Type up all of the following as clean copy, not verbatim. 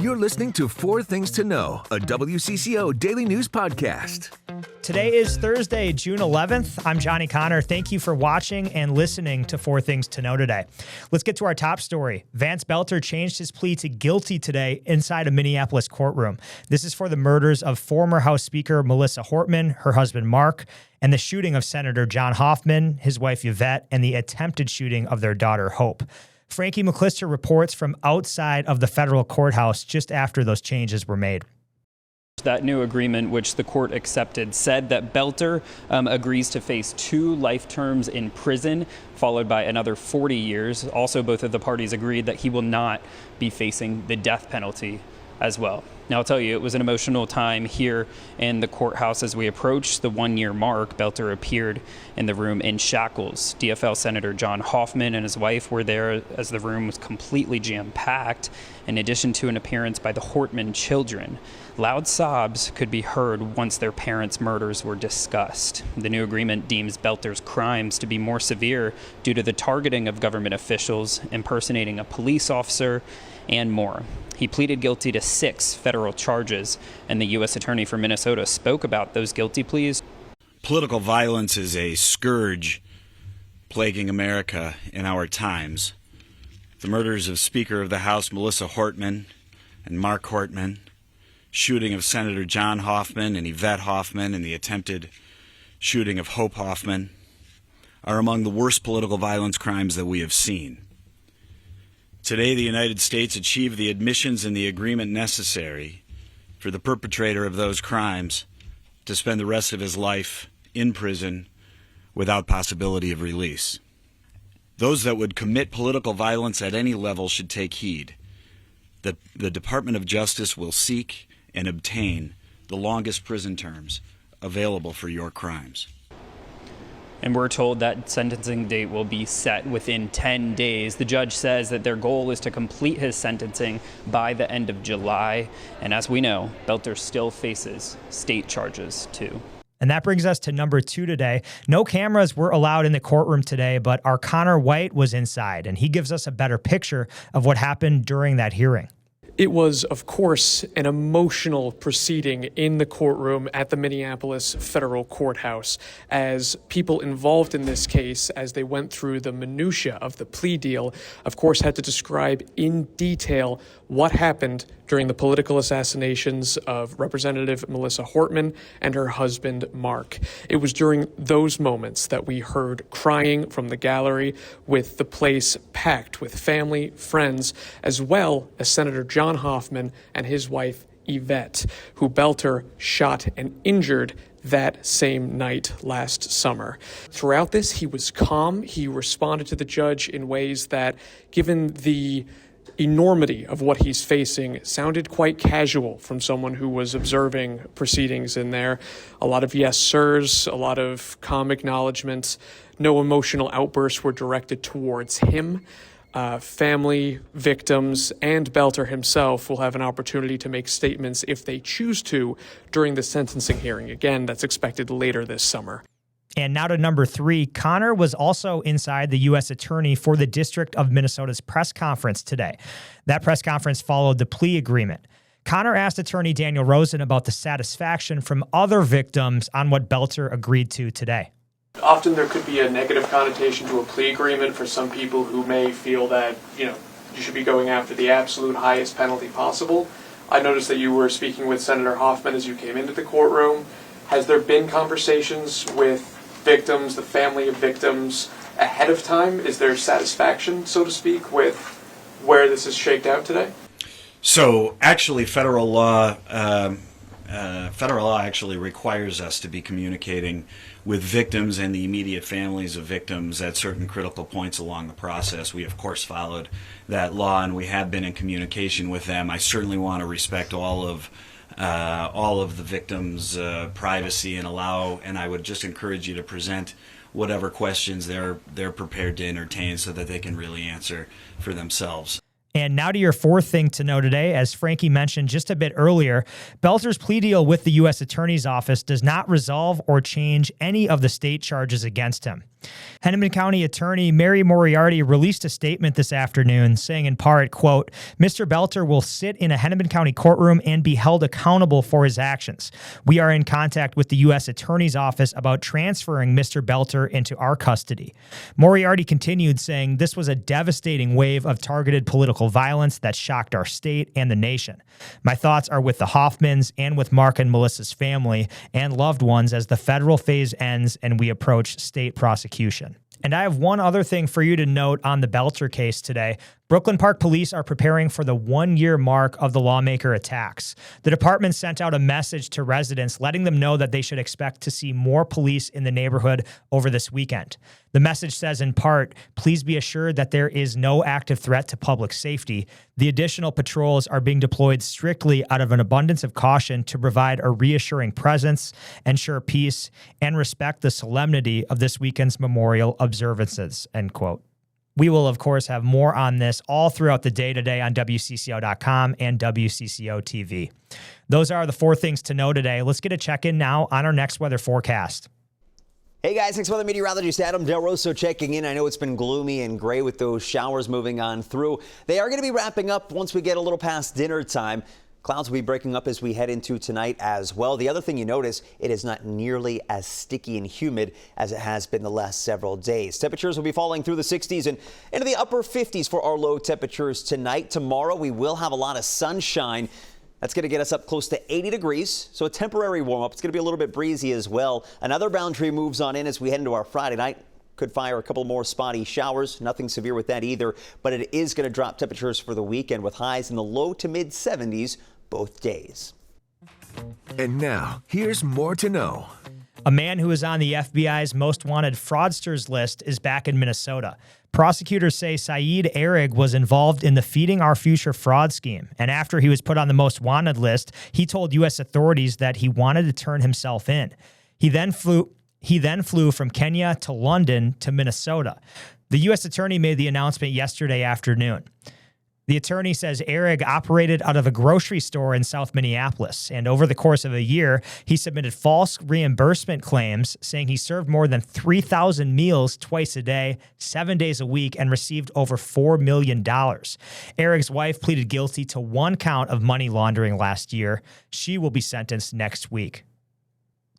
You're listening to Four Things to Know, a WCCO daily news podcast. Today is Thursday, June 11th. I'm Johnny Connor. Thank you for watching and listening to Four Things to Know today. Let's get to our top story. Vance Boelter changed his plea to guilty today inside a Minneapolis courtroom. This is for the murders of former House Speaker Melissa Hortman, her husband Mark, and the shooting of Senator John Hoffman, his wife Yvette, and the attempted shooting of their daughter Hope. Frankie McClister reports from outside of the federal courthouse just after those changes were made. That new agreement, which the court accepted, said that Boelter agrees to face 2 life terms in prison, followed by another 40 years. Also, both of the parties agreed that he will not be facing the death penalty as well. Now, I'll tell you, it was an emotional time here in the courthouse as we approached the 1-year mark. Boelter appeared in the room in shackles. DFL Senator John Hoffman and his wife were there as the room was completely jam-packed, in addition to an appearance by the Hortman children. Loud sobs could be heard once their parents' murders were discussed. The new agreement deems Boelter's crimes to be more severe due to the targeting of government officials, impersonating a police officer, and more. He pleaded guilty to 6 federal charges, and the U.S. Attorney for Minnesota spoke about those guilty pleas. Political violence is a scourge plaguing America in our times. The murders of Speaker of the House Melissa Hortman and Mark Hortman, shooting of Senator John Hoffman and Yvette Hoffman, and the attempted shooting of Hope Hoffman are among the worst political violence crimes that we have seen. Today, the United States achieved the admissions and the agreement necessary for the perpetrator of those crimes to spend the rest of his life in prison without possibility of release. Those that would commit political violence at any level should take heed. The Department of Justice will seek and obtain the longest prison terms available for your crimes. And we're told that sentencing date will be set within 10 days. The judge says that their goal is to complete his sentencing by the end of July. And as we know, Boelter still faces state charges too. And that brings us to number 2 today. No cameras were allowed in the courtroom today, but our Connor White was inside, and he gives us a better picture of what happened during that hearing. It was, of course, an emotional proceeding in the courtroom at the Minneapolis Federal Courthouse as people involved in this case, as they went through the minutia of the plea deal, of course, had to describe in detail what happened during the political assassinations of Representative Melissa Hortman and her husband, Mark. It was during those moments that we heard crying from the gallery, with the place packed with family, friends, as well as Senator John Hoffman and his wife, Yvette, who Boelter shot and injured that same night last summer. Throughout this, he was calm. He responded to the judge in ways that, given the enormity of what he's facing, sounded quite casual from someone who was observing proceedings in there. A lot of yes sirs, a lot of calm acknowledgments. No emotional outbursts were directed towards him. Family, victims, and Boelter himself will have an opportunity to make statements if they choose to during the sentencing hearing. Again, that's expected later this summer. And now to number 3, Connor was also inside the U.S. Attorney for the District of Minnesota's press conference today. That press conference followed the plea agreement. Connor asked Attorney Daniel Rosen about the satisfaction from other victims on what Boelter agreed to today. Often there could be a negative connotation to a plea agreement for some people who may feel that, you should be going after the absolute highest penalty possible. I noticed that you were speaking with Senator Hoffman as you came into the courtroom. Has there been conversations with victims, the family of victims, ahead of time? Is there satisfaction, so to speak, with where this is shaked out today? So actually, federal law actually requires us to be communicating with victims and the immediate families of victims at certain critical points along the process. We, of course, followed that law, and we have been in communication with them. I certainly want to respect all of the victims' privacy and I would just encourage you to present whatever questions they're prepared to entertain so that they can really answer for themselves. And now to your 4th thing to know today. As Frankie mentioned just a bit earlier, Boelter's plea deal with the U.S. Attorney's Office does not resolve or change any of the state charges against him. Hennepin County Attorney Mary Moriarty released a statement this afternoon saying in part, quote, Mr. Boelter will sit in a Hennepin County courtroom and be held accountable for his actions. We are in contact with the U.S. Attorney's Office about transferring Mr. Boelter into our custody. Moriarty continued saying this was a devastating wave of targeted political violence that shocked our state and the nation. My thoughts are with the Hoffmans and with Mark and Melissa's family and loved ones as the federal phase ends and we approach state prosecution. And I have one other thing for you to note on the Boelter case today. Brooklyn Park Police are preparing for the 1-year mark of the Lawmaker attacks. The department sent out a message to residents letting them know that they should expect to see more police in the neighborhood over this weekend. The message says in part, please be assured that there is no active threat to public safety. The additional patrols are being deployed strictly out of an abundance of caution to provide a reassuring presence, ensure peace, and respect the solemnity of this weekend's memorial observances, end quote. We will, of course, have more on this all throughout the day today on WCCO.com and WCCO TV. Those are the 4 things to know today. Let's get a check-in now on our next weather forecast. Hey guys, thanks for the meteorologist Adam Del Rosso checking in. I know it's been gloomy and gray with those showers moving on through. They are going to be wrapping up once we get a little past dinner time. Clouds will be breaking up as we head into tonight as well. The other thing you notice, it is not nearly as sticky and humid as it has been the last several days. Temperatures will be falling through the 60s and into the upper 50s for our low temperatures tonight. Tomorrow we will have a lot of sunshine. That's going to get us up close to 80 degrees, so a temporary warm-up. It's going to be a little bit breezy as well. Another boundary moves on in as we head into our Friday night. Could fire a couple more spotty showers. Nothing severe with that either, but it is going to drop temperatures for the weekend with highs in the low to mid 70s both days. And now, here's more to know. A man who is on the FBI's most wanted fraudsters list is back in Minnesota. Prosecutors say Saeed Arig was involved in the Feeding Our Future fraud scheme, and after he was put on the most wanted list, he told U.S. authorities that he wanted to turn himself in. He then flew from Kenya to London to Minnesota. The U.S. attorney made the announcement yesterday afternoon. The attorney says Arig operated out of a grocery store in South Minneapolis, and over the course of a year, he submitted false reimbursement claims saying he served more than 3,000 meals twice a day, 7 days a week, and received over $4 million. Arig's wife pleaded guilty to 1 count of money laundering last year. She will be sentenced next week.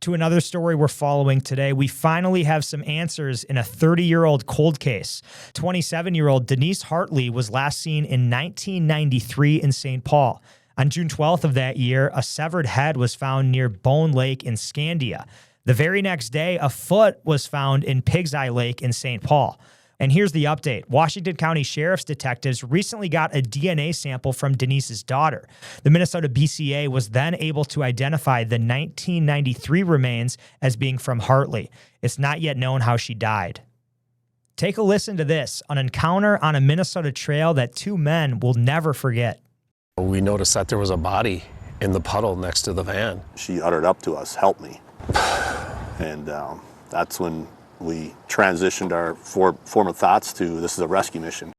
To another story we're following today, we finally have some answers in a 30-year-old cold case. 27-year-old Denise Hartley was last seen in 1993 in St. Paul. On June 12th of that year, a severed head was found near Bone Lake in Scandia. The very next day, a foot was found in Pig's Eye Lake in St. Paul. And here's the update. Washington County Sheriff's detectives recently got a DNA sample from Denise's daughter. The Minnesota BCA was then able to identify the 1993 remains as being from Hartley. It's not yet known how she died. Take a listen to this, an encounter on a Minnesota trail that 2 men will never forget. We noticed that there was a body in the puddle next to the van. She uttered up to us, "Help me." And that's when we transitioned our form of thoughts to this is a rescue mission.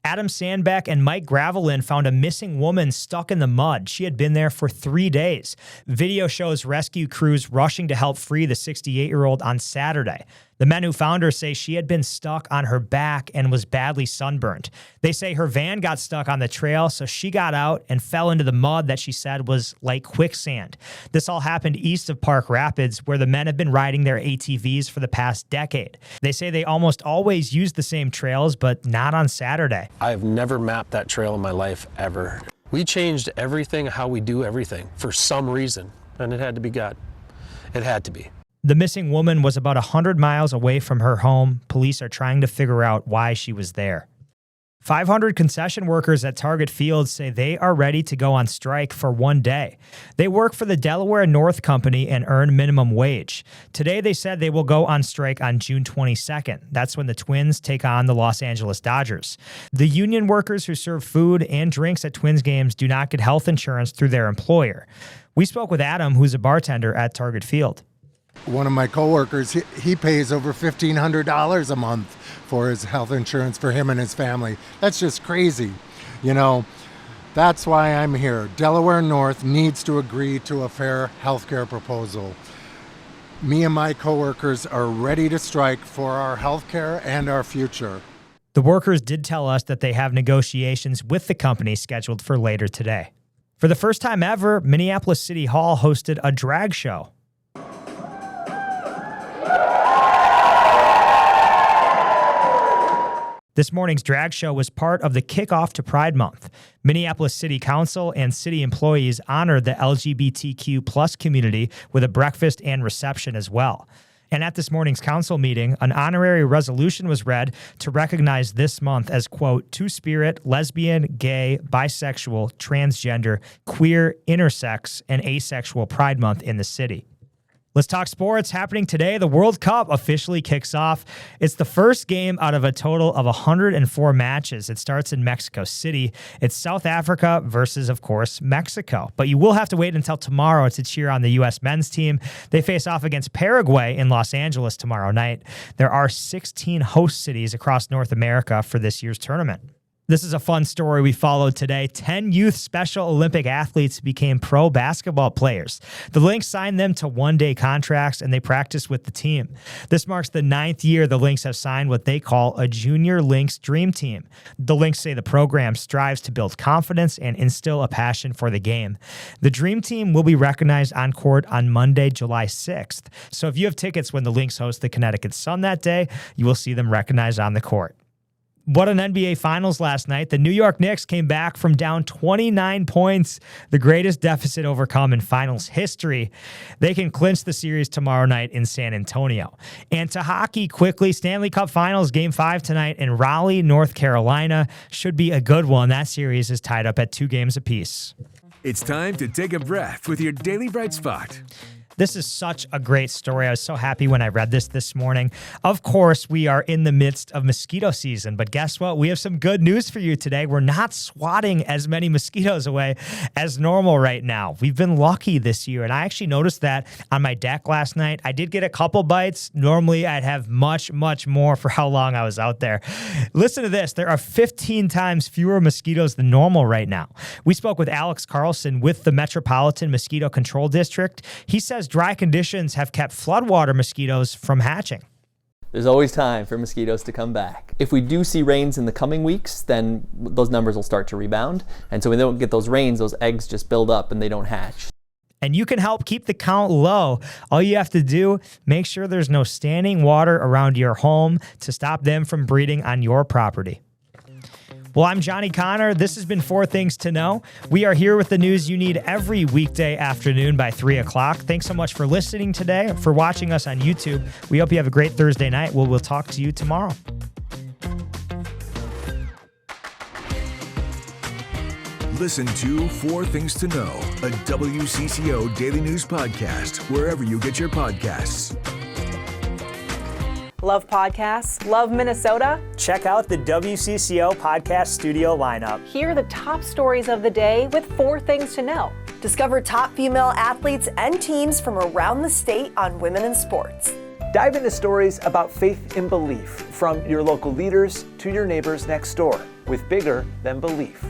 Adam Sandbeck and Mike Gravelin found a missing woman stuck in the mud. She had been there for 3 days. Video shows rescue crews rushing to help free the 68-year-old on Saturday. The men who found her say she had been stuck on her back and was badly sunburned. They say her van got stuck on the trail, so she got out and fell into the mud that she said was like quicksand. This all happened east of Park Rapids, where the men have been riding their ATVs for the past decade. They say they almost always use the same trails, but not on Saturday. I've never mapped that trail in my life, ever. We changed everything, how we do everything, for some reason, and it had to be God. It had to be. The missing woman was about 100 miles away from her home. Police are trying to figure out why she was there. 500 concession workers at Target Field say they are ready to go on strike for 1 day. They work for the Delaware North Company and earn minimum wage. Today they said they will go on strike on June 22nd. That's when the Twins take on the Los Angeles Dodgers. The union workers who serve food and drinks at Twins games do not get health insurance through their employer. We spoke with Adam, who's a bartender at Target Field. One of my coworkers, he pays over $1,500 a month for his health insurance for him and his family. That's just crazy. You know, that's why I'm here. Delaware North needs to agree to a fair health care proposal. Me and my coworkers are ready to strike for our health care and our future. The workers did tell us that they have negotiations with the company scheduled for later today. For the first time ever, Minneapolis City Hall hosted a drag show. This morning's drag show was part of the kickoff to Pride Month. Minneapolis City Council and city employees honored the LGBTQ plus community with a breakfast and reception as well. And at this morning's council meeting, an honorary resolution was read to recognize this month as, quote, two-spirit, lesbian, gay, bisexual, transgender, queer, intersex, and asexual Pride Month in the city. Let's talk sports. Happening today, the World Cup officially kicks off. It's the first game out of a total of 104 matches. It starts in Mexico City. It's South Africa versus, of course, Mexico. But you will have to wait until tomorrow to cheer on the U.S. men's team. They face off against Paraguay in Los Angeles tomorrow night. There are 16 host cities across North America for this year's tournament. This is a fun story we followed today. 10 youth Special Olympic athletes became pro basketball players. The Lynx signed them to one-day contracts, and they practiced with the team. This marks the 9th year the Lynx have signed what they call a Junior Lynx Dream Team. The Lynx say the program strives to build confidence and instill a passion for the game. The Dream Team will be recognized on court on Monday, July 6th. So if you have tickets when the Lynx host the Connecticut Sun that day, you will see them recognized on the court. What an NBA Finals last night. The New York Knicks came back from down 29 points, the greatest deficit overcome in Finals history. They can clinch the series tomorrow night in San Antonio. And to hockey, quickly, Stanley Cup Finals Game 5 tonight in Raleigh, North Carolina. Should be a good one. That series is tied up at 2 games apiece. It's time to take a breath with your Daily Bright Spot. This is such a great story. I was so happy when I read this morning. Of course, we are in the midst of mosquito season, but guess what? We have some good news for you today. We're not swatting as many mosquitoes away as normal right now. We've been lucky this year, and I actually noticed that on my deck last night. I did get a couple bites. Normally, I'd have much, much more for how long I was out there. Listen to this. There are 15 times fewer mosquitoes than normal right now. We spoke with Alex Carlson with the Metropolitan Mosquito Control District. He says dry conditions have kept floodwater mosquitoes from hatching. There's always time for mosquitoes to come back. If we do see rains in the coming weeks, then those numbers will start to rebound. And so when they don't get those rains, those eggs just build up and they don't hatch. And you can help keep the count low. All you have to do, make sure there's no standing water around your home to stop them from breeding on your property. Well, I'm Johnny Connor. This has been 4 Things to Know. We are here with the news you need every weekday afternoon by 3 o'clock. Thanks so much for listening today, for watching us on YouTube. We hope you have a great Thursday night. We'll talk to you tomorrow. Listen to 4 Things to Know, a WCCO Daily News podcast, wherever you get your podcasts. Love podcasts? Love Minnesota? Check out the WCCO podcast studio lineup. Hear the top stories of the day with 4 Things to Know. Discover top female athletes and teams from around the state on women in sports. Dive into stories about faith and belief, from your local leaders to your neighbors next door, with Bigger Than Belief.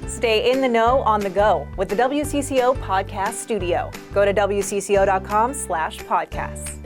Stay in the know on the go with the WCCO podcast studio. Go to WCCO.com/podcasts.